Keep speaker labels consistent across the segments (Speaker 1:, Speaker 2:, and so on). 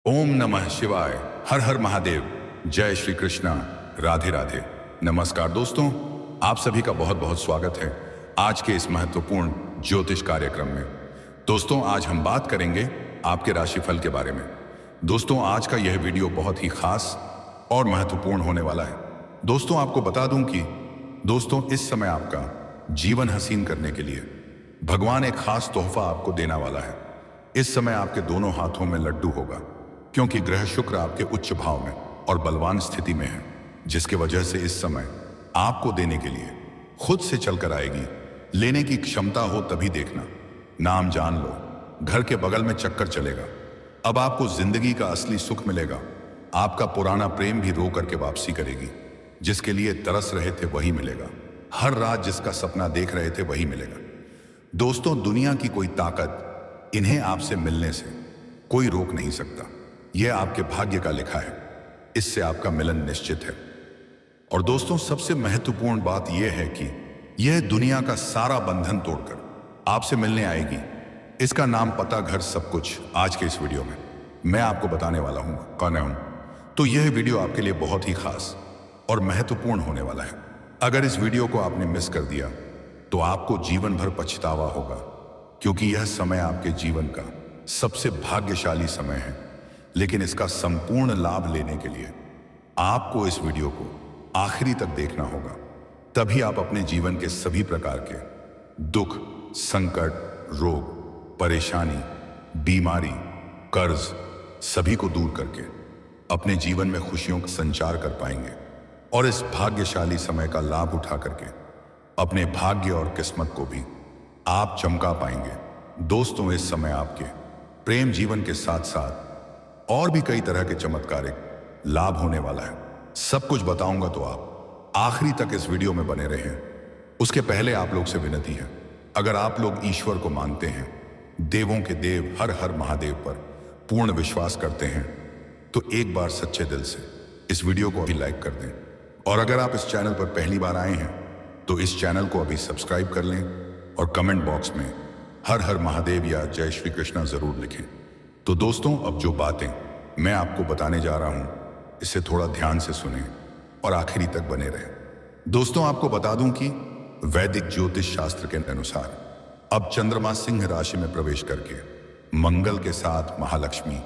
Speaker 1: ओम नमः शिवाय। हर हर महादेव। जय श्री कृष्णा। राधे राधे। नमस्कार दोस्तों, आप सभी का बहुत बहुत स्वागत है आज के इस महत्वपूर्ण ज्योतिष कार्यक्रम में। दोस्तों, आज हम बात करेंगे आपके राशिफल के बारे में। दोस्तों, आज का यह वीडियो बहुत ही खास और महत्वपूर्ण होने वाला है। दोस्तों, आपको बता दूं कि दोस्तों, इस समय आपका जीवन हसीन करने के लिए भगवान एक खास तोहफा आपको देने वाला है। इस समय आपके दोनों हाथों में लड्डू होगा, क्योंकि ग्रह शुक्र आपके उच्च भाव में और बलवान स्थिति में है, जिसके वजह से इस समय आपको देने के लिए खुद से चलकर आएगी। लेने की क्षमता हो तभी देखना। नाम जान लो, घर के बगल में चक्कर चलेगा। अब आपको जिंदगी का असली सुख मिलेगा। आपका पुराना प्रेम भी रो करके वापसी करेगी। जिसके लिए तरस रहे थे वही मिलेगा। हर रात जिसका सपना देख रहे थे वही मिलेगा। दोस्तों, दुनिया की कोई ताकत इन्हें आपसे मिलने से कोई रोक नहीं सकता। यह आपके भाग्य का लिखा है। इससे आपका मिलन निश्चित है। और दोस्तों, सबसे महत्वपूर्ण बात यह है कि यह दुनिया का सारा बंधन तोड़कर आपसे मिलने आएगी। इसका नाम, पता, घर, सब कुछ आज के इस वीडियो में मैं आपको बताने वाला हूं कौन हूं। तो यह वीडियो आपके लिए बहुत ही खास और महत्वपूर्ण होने वाला है। अगर इस वीडियो को आपने मिस कर दिया तो आपको जीवन भर पछतावा होगा, क्योंकि यह समय आपके जीवन का सबसे भाग्यशाली समय है। लेकिन इसका संपूर्ण लाभ लेने के लिए आपको इस वीडियो को आखिरी तक देखना होगा। तभी आप अपने जीवन के सभी प्रकार के दुख, संकट, रोग, परेशानी, बीमारी, कर्ज सभी को दूर करके अपने जीवन में खुशियों का संचार कर पाएंगे और इस भाग्यशाली समय का लाभ उठा करके अपने भाग्य और किस्मत को भी आप चमका पाएंगे। दोस्तों, इस समय आपके प्रेम जीवन के साथ साथ और भी कई तरह के चमत्कारिक लाभ होने वाला है। सब कुछ बताऊंगा, तो आप आखिरी तक इस वीडियो में बने रहें। उसके पहले आप लोग से विनती है, अगर आप लोग ईश्वर को मानते हैं, देवों के देव हर हर महादेव पर पूर्ण विश्वास करते हैं, तो एक बार सच्चे दिल से इस वीडियो को अभी लाइक कर दें। और अगर आप इस चैनल पर पहली बार आए हैं तो इस चैनल को अभी सब्सक्राइब कर लें और कमेंट बॉक्स में हर हर महादेव या जय श्री कृष्णा जरूर लिखें। तो दोस्तों, अब जो बातें मैं आपको बताने जा रहा हूं, इसे थोड़ा ध्यान से सुनें और आखिरी तक बने रहें। दोस्तों, आपको बता दूं कि वैदिक ज्योतिष शास्त्र के अनुसार अब चंद्रमा सिंह राशि में प्रवेश करके मंगल के साथ महालक्ष्मी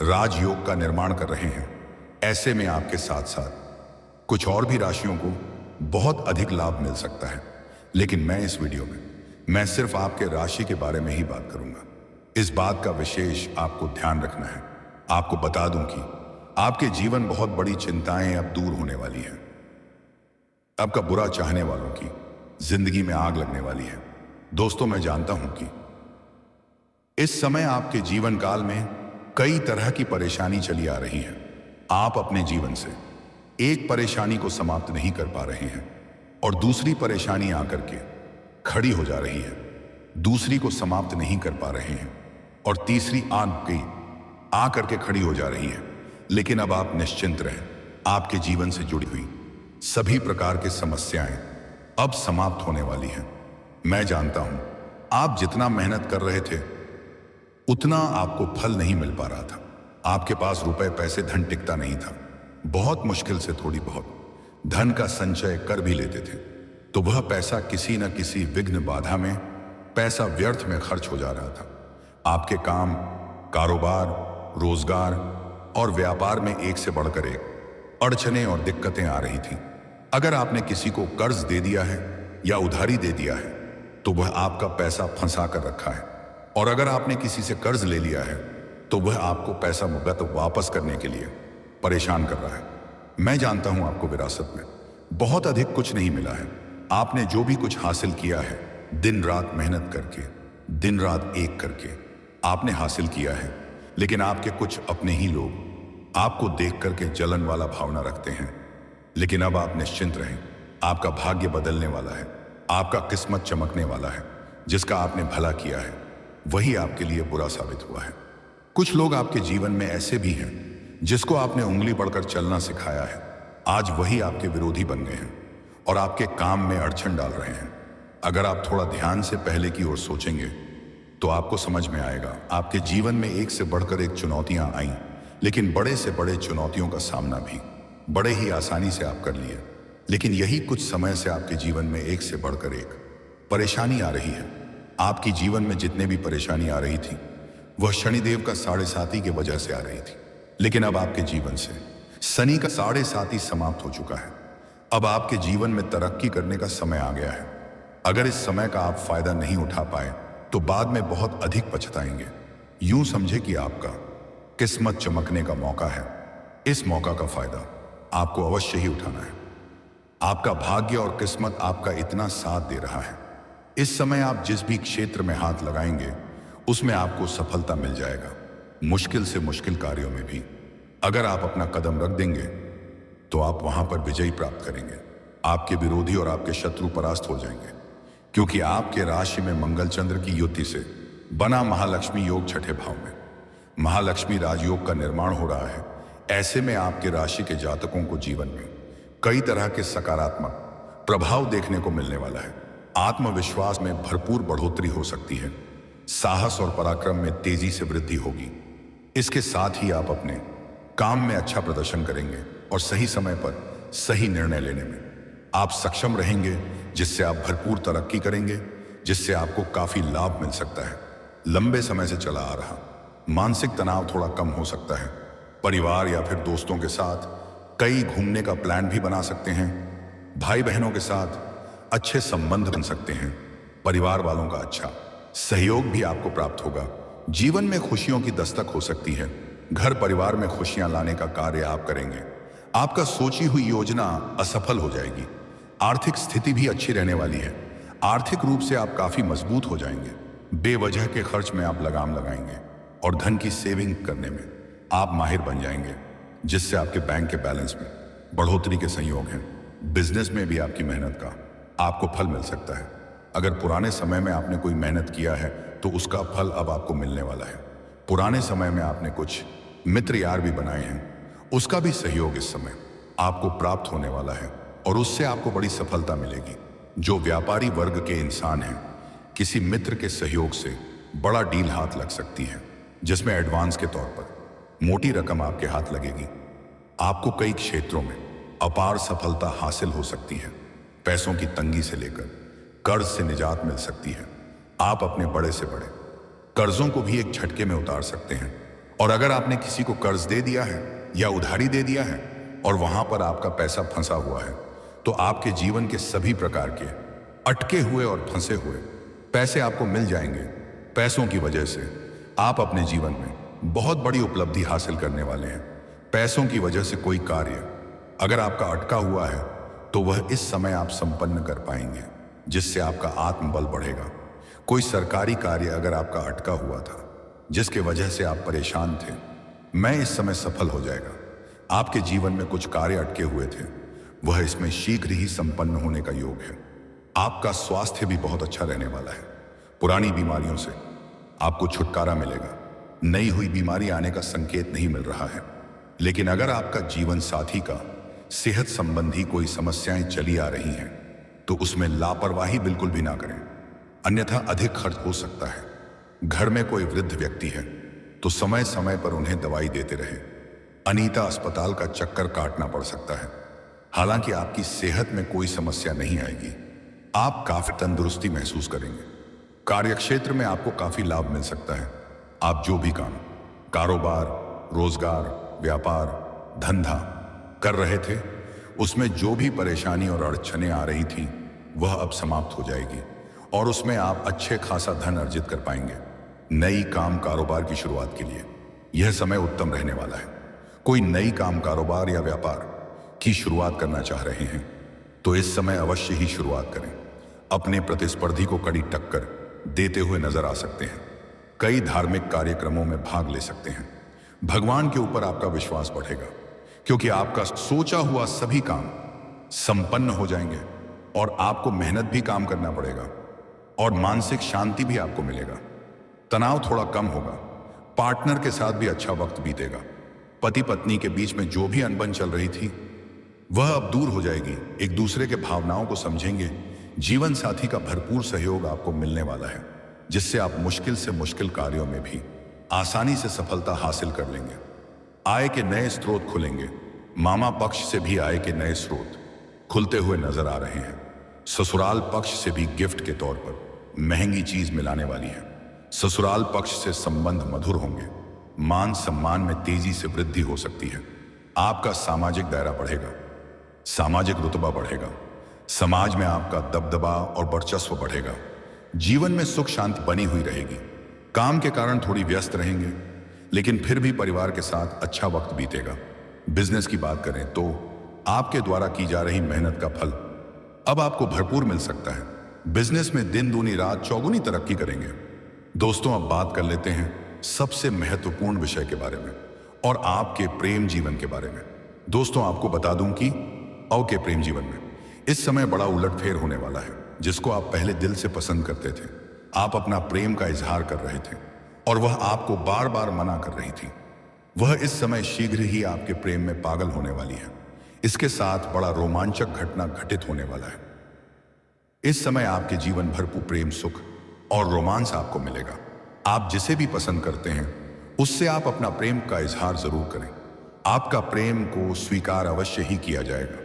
Speaker 1: राजयोग का निर्माण कर रहे हैं। ऐसे में आपके साथ साथ कुछ और भी राशियों को बहुत अधिक लाभ मिल सकता है। लेकिन मैं इस वीडियो में मैं सिर्फ आपके राशि के बारे में ही बात करूंगा। इस बात का विशेष आपको ध्यान रखना है। आपको बता दूं कि आपके जीवन बहुत बड़ी चिंताएं अब दूर होने वाली हैं। आपका बुरा चाहने वालों की जिंदगी में आग लगने वाली है। दोस्तों, मैं जानता हूं कि इस समय आपके जीवन काल में कई तरह की परेशानी चली आ रही है। आप अपने जीवन से एक परेशानी को समाप्त नहीं कर पा रहे हैं और दूसरी परेशानी आकर के खड़ी हो जा रही है। दूसरी को समाप्त नहीं कर पा रहे हैं और तीसरी आकर के खड़ी हो जा रही है। लेकिन अब आप निश्चिंत रहें। आपके जीवन से जुड़ी हुई सभी प्रकार की समस्याएं अब समाप्त होने वाली हैं। मैं जानता हूं, आप जितना मेहनत कर रहे थे उतना आपको फल नहीं मिल पा रहा था। आपके पास रुपए, पैसे, धन टिकता नहीं था। बहुत मुश्किल से थोड़ी बहुत धन का संचय कर भी लेते थे तो वह पैसा किसी न किसी विघ्न बाधा में पैसा व्यर्थ में खर्च हो जा रहा था। आपके काम, कारोबार, रोजगार और व्यापार में एक से बढ़कर एक अड़चनें और दिक्कतें आ रही थीं। अगर आपने किसी को कर्ज दे दिया है या उधारी दे दिया है तो वह आपका पैसा फंसा कर रखा है। और अगर आपने किसी से कर्ज ले लिया है तो वह आपको पैसा मुकद्दर वापस करने के लिए परेशान कर रहा है। मैं जानता हूं, आपको विरासत में बहुत अधिक कुछ नहीं मिला है। आपने जो भी कुछ हासिल किया है, दिन रात मेहनत करके, दिन रात एक करके आपने हासिल किया है। लेकिन आपके कुछ अपने ही लोग आपको देख करके जलन वाला भावना रखते हैं। लेकिन अब आप निश्चिंत रहें। आपका भाग्य बदलने वाला है। आपका किस्मत चमकने वाला है। जिसका आपने भला किया है वही आपके लिए बुरा साबित हुआ है। कुछ लोग आपके जीवन में ऐसे भी हैं जिसको आपने उंगली पड़कर चलना सिखाया है, आज वही आपके विरोधी बन गए हैं और आपके काम में अड़चन डाल रहे हैं। अगर आप थोड़ा ध्यान से पहले की ओर सोचेंगे तो आपको समझ में आएगा। आपके जीवन में एक से बढ़कर एक चुनौतियां आईं, लेकिन बड़े से बड़े चुनौतियों का सामना भी बड़े ही आसानी से आप कर लिए। लेकिन यही कुछ समय से आपके जीवन में एक से बढ़कर एक परेशानी आ रही है। आपकी जीवन में जितने भी परेशानी आ रही थी वह शनिदेव का 7.5 की वजह से आ रही थी। लेकिन अब आपके जीवन से शनि का 7.5 समाप्त हो चुका है। अब आपके जीवन में तरक्की करने का समय आ गया है। अगर इस समय का आप फायदा नहीं उठा पाए तो बाद में बहुत अधिक पछताएंगे। यूं समझे कि आपका किस्मत चमकने का मौका है। इस मौका का फायदा आपको अवश्य ही उठाना है। आपका भाग्य और किस्मत आपका इतना साथ दे रहा है। इस समय आप जिस भी क्षेत्र में हाथ लगाएंगे उसमें आपको सफलता मिल जाएगा। मुश्किल से मुश्किल कार्यों में भी अगर आप अपना कदम रख देंगे तो आप वहां पर विजय प्राप्त करेंगे। आपके विरोधी और आपके शत्रु परास्त हो जाएंगे, क्योंकि आपके राशि में मंगल चंद्र की युति से बना महालक्ष्मी योग छठे भाव में महालक्ष्मी राजयोग का निर्माण हो रहा है। ऐसे में आपके राशि के जातकों को जीवन में कई तरह के सकारात्मक प्रभाव देखने को मिलने वाला है। आत्मविश्वास में भरपूर बढ़ोतरी हो सकती है। साहस और पराक्रम में तेजी से वृद्धि होगी। इसके साथ ही आप अपने काम में अच्छा प्रदर्शन करेंगे और सही समय पर सही निर्णय लेने में आप सक्षम रहेंगे, जिससे आप भरपूर तरक्की करेंगे, जिससे आपको काफी लाभ मिल सकता है। लंबे समय से चला आ रहा मानसिक तनाव थोड़ा कम हो सकता है। परिवार या फिर दोस्तों के साथ कई घूमने का प्लान भी बना सकते हैं। भाई बहनों के साथ अच्छे संबंध बन सकते हैं। परिवार वालों का अच्छा सहयोग भी आपको प्राप्त होगा। जीवन में खुशियों की दस्तक हो सकती है। घर परिवार में खुशियां लाने का कार्य आप करेंगे। आपका सोची हुई योजना असफल हो जाएगी। आर्थिक स्थिति भी अच्छी रहने वाली है। आर्थिक रूप से आप काफी मजबूत हो जाएंगे। बेवजह के खर्च में आप लगाम लगाएंगे और धन की सेविंग करने में आप माहिर बन जाएंगे, जिससे आपके बैंक के बैलेंस में बढ़ोतरी के संयोग हैं। बिजनेस में भी आपकी मेहनत का आपको फल मिल सकता है। अगर पुराने समय में आपने कोई मेहनत किया है तो उसका फल अब आपको मिलने वाला है। पुराने समय में आपने कुछ मित्र यार भी बनाए हैं, उसका भी सहयोग इस समय आपको प्राप्त होने वाला है और उससे आपको बड़ी सफलता मिलेगी। जो व्यापारी वर्ग के इंसान हैं, किसी मित्र के सहयोग से बड़ा डील हाथ लग सकती है, जिसमें एडवांस के तौर पर मोटी रकम आपके हाथ लगेगी। आपको कई क्षेत्रों में अपार सफलता हासिल हो सकती है। पैसों की तंगी से लेकर कर्ज से निजात मिल सकती है। आप अपने बड़े से बड़े कर्जों को भी एक झटके में उतार सकते हैं। और अगर आपने किसी को कर्ज दे दिया है या उधारी दे दिया है और वहां पर आपका पैसा फंसा हुआ है, तो आपके जीवन के सभी प्रकार के अटके हुए और फंसे हुए पैसे आपको मिल जाएंगे। पैसों की वजह से आप अपने जीवन में बहुत बड़ी उपलब्धि हासिल करने वाले हैं। पैसों की वजह से कोई कार्य अगर आपका अटका हुआ है तो वह इस समय आप संपन्न कर पाएंगे, जिससे आपका आत्मबल बढ़ेगा। कोई सरकारी कार्य अगर आपका अटका हुआ था, जिसके वजह से आप परेशान थे, मैं इस समय सफल हो जाएगा। आपके जीवन में कुछ कार्य अटके हुए थे, वह इसमें शीघ्र ही संपन्न होने का योग है। आपका स्वास्थ्य भी बहुत अच्छा रहने वाला है। पुरानी बीमारियों से आपको छुटकारा मिलेगा। नई हुई बीमारी आने का संकेत नहीं मिल रहा है। लेकिन अगर आपका जीवन साथी का सेहत संबंधी कोई समस्याएं चली आ रही हैं, तो उसमें लापरवाही बिल्कुल भी ना करें, अन्यथा अधिक खर्च हो सकता है। घर में कोई वृद्ध व्यक्ति है तो समय समय पर उन्हें दवाई देते रहे। अनीता अस्पताल का चक्कर काटना पड़ सकता है। हालांकि आपकी सेहत में कोई समस्या नहीं आएगी। आप काफी तंदुरुस्ती महसूस करेंगे। कार्यक्षेत्र में आपको काफी लाभ मिल सकता है। आप जो भी काम, कारोबार, रोजगार, व्यापार, धंधा कर रहे थे, उसमें जो भी परेशानी और अड़चनें आ रही थी, वह अब समाप्त हो जाएगी और उसमें आप अच्छे खासा धन अर्जित कर पाएंगे। नई काम कारोबार की शुरुआत के लिए यह समय उत्तम रहने वाला है। कोई नई काम कारोबार या व्यापार की शुरुआत करना चाह रहे हैं तो इस समय अवश्य ही शुरुआत करें। अपने प्रतिस्पर्धी को कड़ी टक्कर देते हुए नजर आ सकते हैं। कई धार्मिक कार्यक्रमों में भाग ले सकते हैं। भगवान के ऊपर आपका विश्वास बढ़ेगा, क्योंकि आपका सोचा हुआ सभी काम संपन्न हो जाएंगे और आपको मेहनत भी काम करना पड़ेगा और मानसिक शांति भी आपको मिलेगा। तनाव थोड़ा कम होगा। पार्टनर के साथ भी अच्छा वक्त बीतेगा। पति पत्नी के बीच में जो भी अनबन चल रही थी, वह अब दूर हो जाएगी। एक दूसरे के भावनाओं को समझेंगे। जीवन साथी का भरपूर सहयोग आपको मिलने वाला है, जिससे आप मुश्किल से मुश्किल कार्यों में भी आसानी से सफलता हासिल कर लेंगे। आय के नए स्रोत खुलेंगे। मामा पक्ष से भी आय के नए स्रोत खुलते हुए नजर आ रहे हैं। ससुराल पक्ष से भी गिफ्ट के तौर पर महंगी चीज मिलाने वाली है। ससुराल पक्ष से संबंध मधुर होंगे। मान सम्मान में तेजी से वृद्धि हो सकती है। आपका सामाजिक दायरा बढ़ेगा, सामाजिक रुतबा बढ़ेगा। समाज में आपका दबदबा और वर्चस्व बढ़ेगा। जीवन में सुख शांति बनी हुई रहेगी। काम के कारण थोड़ी व्यस्त रहेंगे, लेकिन फिर भी परिवार के साथ अच्छा वक्त बीतेगा। बिजनेस की बात करें तो आपके द्वारा की जा रही मेहनत का फल अब आपको भरपूर मिल सकता है। बिजनेस में दिन दूनी रात चौगुनी तरक्की करेंगे। दोस्तों, अब बात कर लेते हैं सबसे महत्वपूर्ण विषय के बारे में और आपके प्रेम जीवन के बारे में। दोस्तों, आपको बता दूं कि आपके प्रेम जीवन में इस समय बड़ा उलटफेर होने वाला है। जिसको आप पहले दिल से पसंद करते थे, आप अपना प्रेम का इजहार कर रहे थे और वह आपको बार बार मना कर रही थी, वह इस समय शीघ्र ही आपके प्रेम में पागल होने वाली है। इसके साथ बड़ा रोमांचक घटना घटित होने वाला है। इस समय आपके जीवन भरपूर प्रेम, सुख और रोमांस आपको मिलेगा। आप जिसे भी पसंद करते हैं उससे आप अपना प्रेम का इजहार जरूर करें। आपका प्रेम को स्वीकार अवश्य ही किया जाएगा।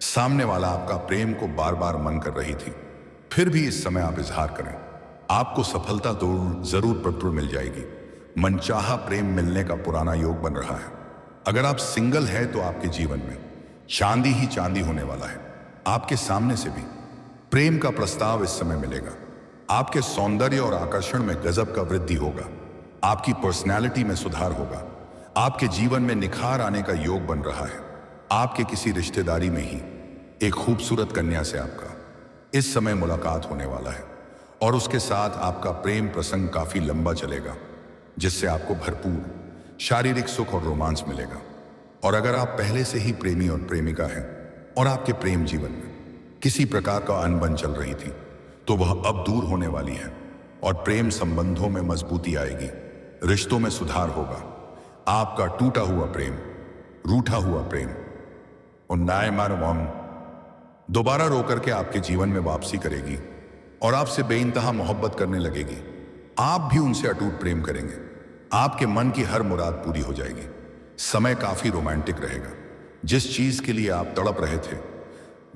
Speaker 1: सामने वाला आपका प्रेम को बार बार मन कर रही थी, फिर भी इस समय आप इजहार करें। आपको सफलता तो जरूर प्रचुर मिल जाएगी। मनचाहा प्रेम मिलने का पुराना योग बन रहा है। अगर आप सिंगल हैं तो आपके जीवन में चांदी ही चांदी होने वाला है। आपके सामने से भी प्रेम का प्रस्ताव इस समय मिलेगा। आपके सौंदर्य और आकर्षण में गजब का वृद्धि होगा। आपकी पर्सनैलिटी में सुधार होगा। आपके जीवन में निखार आने का योग बन रहा है। आपके किसी रिश्तेदारी में ही एक खूबसूरत कन्या से आपका इस समय मुलाकात होने वाला है और उसके साथ आपका प्रेम प्रसंग काफी लंबा चलेगा, जिससे आपको भरपूर शारीरिक सुख और रोमांस मिलेगा। और अगर आप पहले से ही प्रेमी और प्रेमिका हैं और आपके प्रेम जीवन में किसी प्रकार का अनबन चल रही थी, तो वह अब दूर होने वाली है और प्रेम संबंधों में मजबूती आएगी। रिश्तों में सुधार होगा। आपका टूटा हुआ प्रेम, रूठा हुआ प्रेम और नायमान दोबारा रोकर के आपके जीवन में वापसी करेगी और आपसे बेइंतहा मोहब्बत करने लगेगी। आप भी उनसे अटूट प्रेम करेंगे। आपके मन की हर मुराद पूरी हो जाएगी। समय काफी रोमांटिक रहेगा। जिस चीज के लिए आप तड़प रहे थे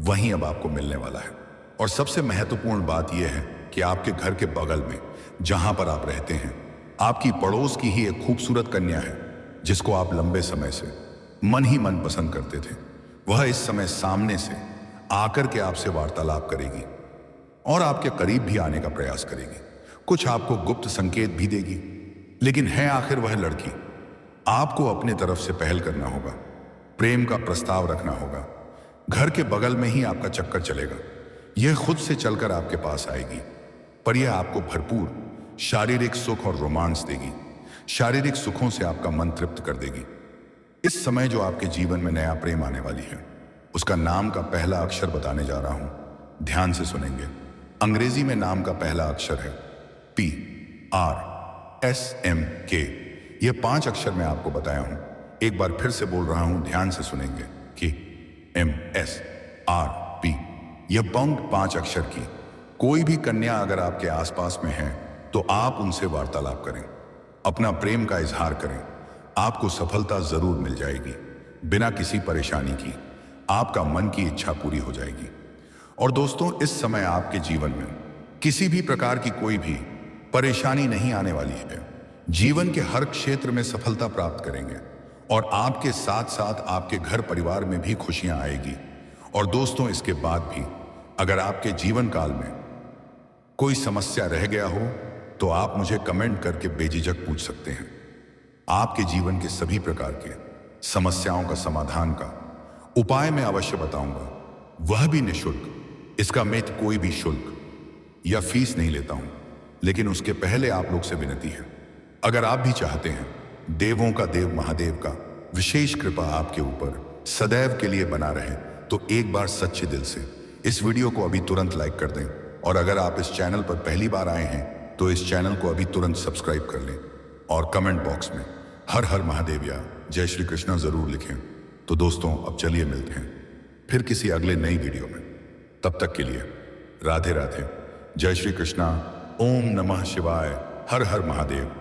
Speaker 1: वहीं अब आपको मिलने वाला है। और सबसे महत्वपूर्ण बात यह है कि आपके घर के बगल में जहां पर आप रहते हैं, आपकी पड़ोस की ही एक खूबसूरत कन्या है जिसको आप लंबे समय से मन ही मन पसंद करते थे। वह इस समय सामने से आकर के आपसे वार्तालाप करेगी और आपके करीब भी आने का प्रयास करेगी। कुछ आपको गुप्त संकेत भी देगी, लेकिन है आखिर वह लड़की। आपको अपने तरफ से पहल करना होगा, प्रेम का प्रस्ताव रखना होगा। घर के बगल में ही आपका चक्कर चलेगा। यह खुद से चलकर आपके पास आएगी, पर यह आपको भरपूर शारीरिक सुख और रोमांस देगी। शारीरिक सुखों से आपका मन तृप्त कर देगी। इस समय जो आपके जीवन में नया प्रेम आने वाली है, उसका नाम का पहला अक्षर बताने जा रहा हूं। ध्यान से सुनेंगे। अंग्रेजी में नाम का पहला अक्षर है PRSMK। यह 5 अक्षर मैं आपको बताया हूं। एक बार फिर से बोल रहा हूं, ध्यान से सुनेंगे कि MSRP। यह 5 अक्षर की कोई भी कन्या अगर आपके आसपास में है तो आप उनसे वार्तालाप करें, अपना प्रेम का इजहार करें। आपको सफलता जरूर मिल जाएगी। बिना किसी परेशानी की आपका मन की इच्छा पूरी हो जाएगी। और दोस्तों, इस समय आपके जीवन में किसी भी प्रकार की कोई भी परेशानी नहीं आने वाली है। जीवन के हर क्षेत्र में सफलता प्राप्त करेंगे और आपके साथ साथ आपके घर परिवार में भी खुशियां आएगी। और दोस्तों, इसके बाद भी अगर आपके जीवन काल में कोई समस्या रह गया हो तो आप मुझे कमेंट करके बेझिझक पूछ सकते हैं। आपके जीवन के सभी प्रकार के समस्याओं का समाधान का उपाय मैं अवश्य बताऊंगा, वह भी निःशुल्क। इसका मैं कोई भी शुल्क या फीस नहीं लेता हूं। लेकिन उसके पहले आप लोग से विनती है, अगर आप भी चाहते हैं देवों का देव महादेव का विशेष कृपा आपके ऊपर सदैव के लिए बना रहे, तो एक बार सच्चे दिल से इस वीडियो को अभी तुरंत लाइक कर दें। और अगर आप इस चैनल पर पहली बार आए हैं तो इस चैनल को अभी तुरंत सब्सक्राइब कर लें और कमेंट बॉक्स में हर हर महादेव या जय श्री कृष्णा जरूर लिखें। तो दोस्तों, अब चलिए मिलते हैं फिर किसी अगले नई वीडियो में। तब तक के लिए राधे राधे, जय श्री कृष्णा, ओम नमः शिवाय, हर हर महादेव।